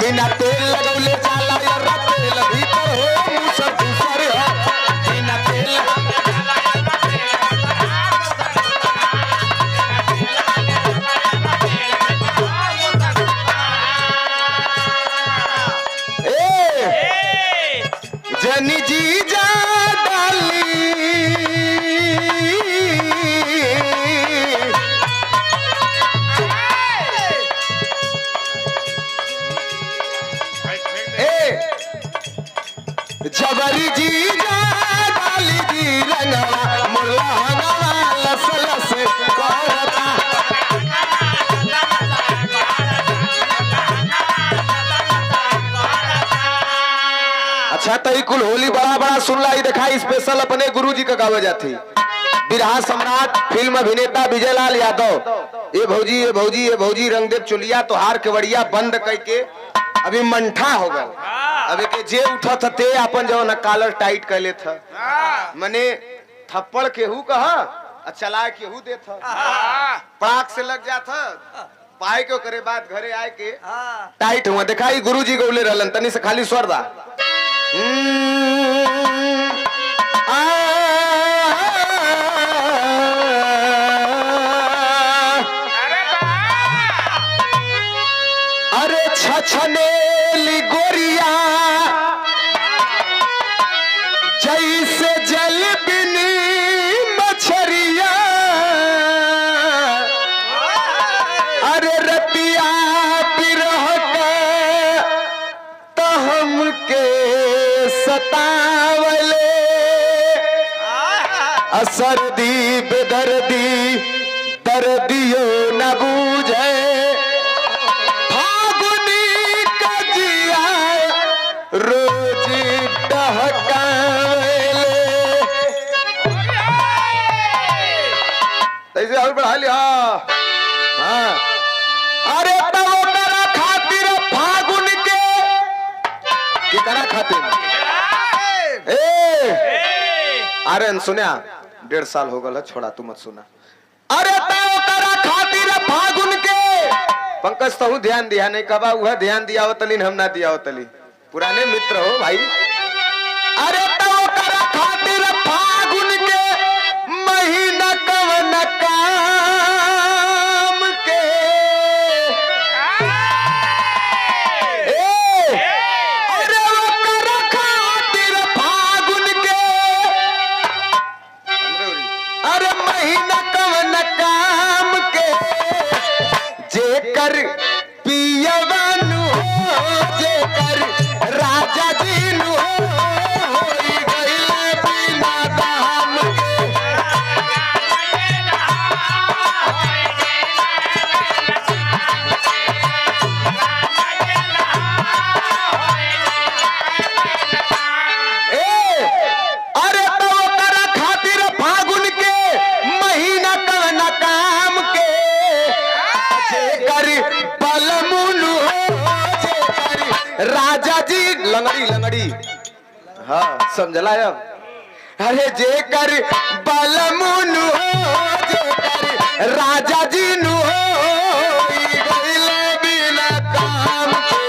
बिना तेल लगौले जाला यार तेल भीतर हो मुसर दूसर हो बिना तेल जनी जी जा डाली जबरी जी जा डाली जी रंगवा मुल्ला लस लस करता अच्छा तई कुल होली बड़ा बड़ा सुन ला दिखाई स्पेशल अपने गुरुजी का गावे जाती बिरहा सम्राट फिल्म अभिनेता विजयलाल यादव ये भौजी रंगदेव चुलिया तोहार केवड़िया बंद करके अभी मंठा हो गया अभी के जे उठा था ते अपन जो न कॉलर टाइट कर ले था मने थप्पड़ केहू कहा चला केहू दे था पाक से लग जा था पाए क्यों करे बात घरे आए के टाइट हुआ दिखाई गुरुजी गौले रहलन तनी से खाली स्वर दा अरे छछनेली गोरिया जैसे जल बिनी मछरिया अरे रतिया बिरह तो हमके सतावले असरदी बेदर्दी दर्दियो न बूझे फागुनी कजिया रोज डहकावले ऐसे और बढ़ा लिया हाँ अरे तब करा खातिर फागुन के करा खातिर अरे सुनिया 1.5 साल हो गया छोड़ा तू मत सुना अरे तब करा खातिर फागुन के पंकज तू ध्यान दिया नहीं कबा वह ध्यान दिया हो तली हम ना दिया हो तली पुराने मित्र हो भाई अरे तब करा खातिर फागुन के महीना कवन काम के अरे वो करा खातिर फागुन के अरे महीना कवन काम के जेकर पियवानु जेकर राजा जीनु होई गइल बिना दाम के अरे तो करा खातिर फागुन के महीना कवन काम के जेकर बलमुनु जेकर राजा जी लंगड़ी हाँ समझला अब अरे जेकर बलमुनु जेकर राजा जी नु गइल बिना काम के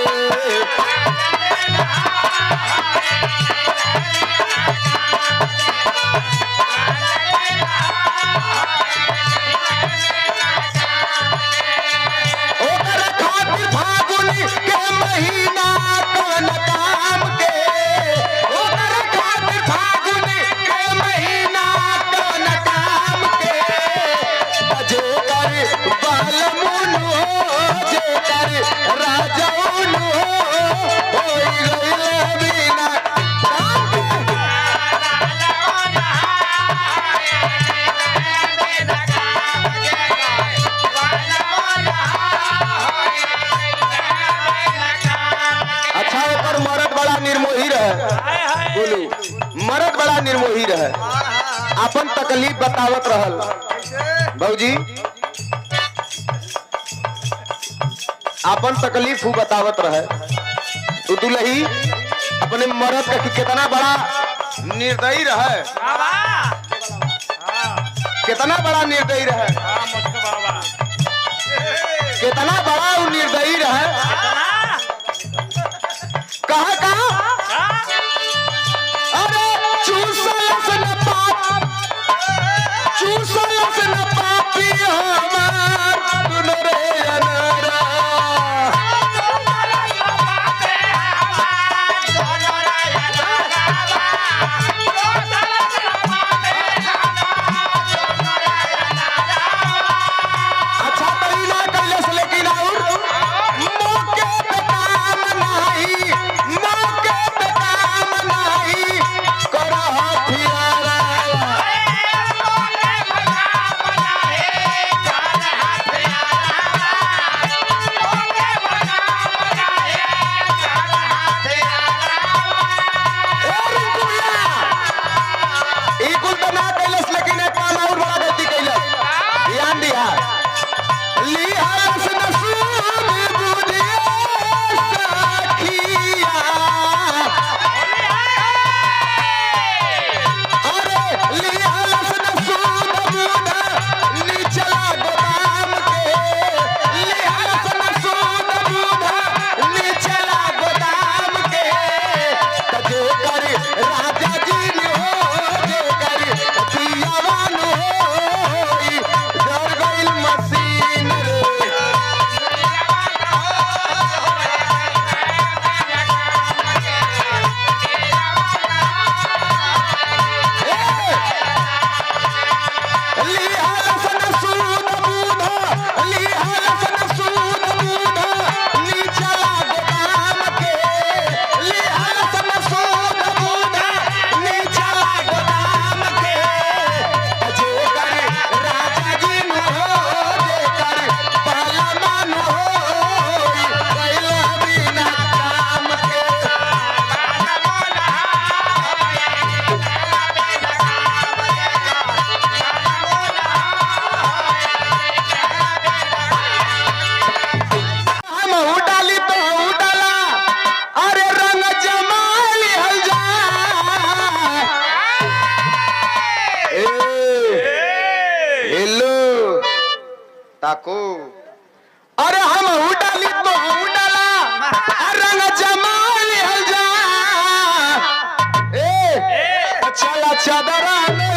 ओकर खातिर फागुन के महीना कवन काम के ओकर खातिर फागुन के महीना कवन काम के जेकर बालमुनु जेकर राजाउनु होई गइल बिना काम के अच्छा ओकर मर्द बड़ा निर्मोही रहे बोलू मर्द बड़ा निर्मोही रहे अपन तकलीफ बतावत रहल भौजी अपन तकलीफ हु बतावत रहे तो दुलही अपने मर्द का कितना बड़ा निर्दयी रहे कितना बड़ा निर्दयी रहे कितना बड़ा निर्दयी रहे अरे हम डाली तो डाला रंग जमा लिहल जा ए चला चादरा में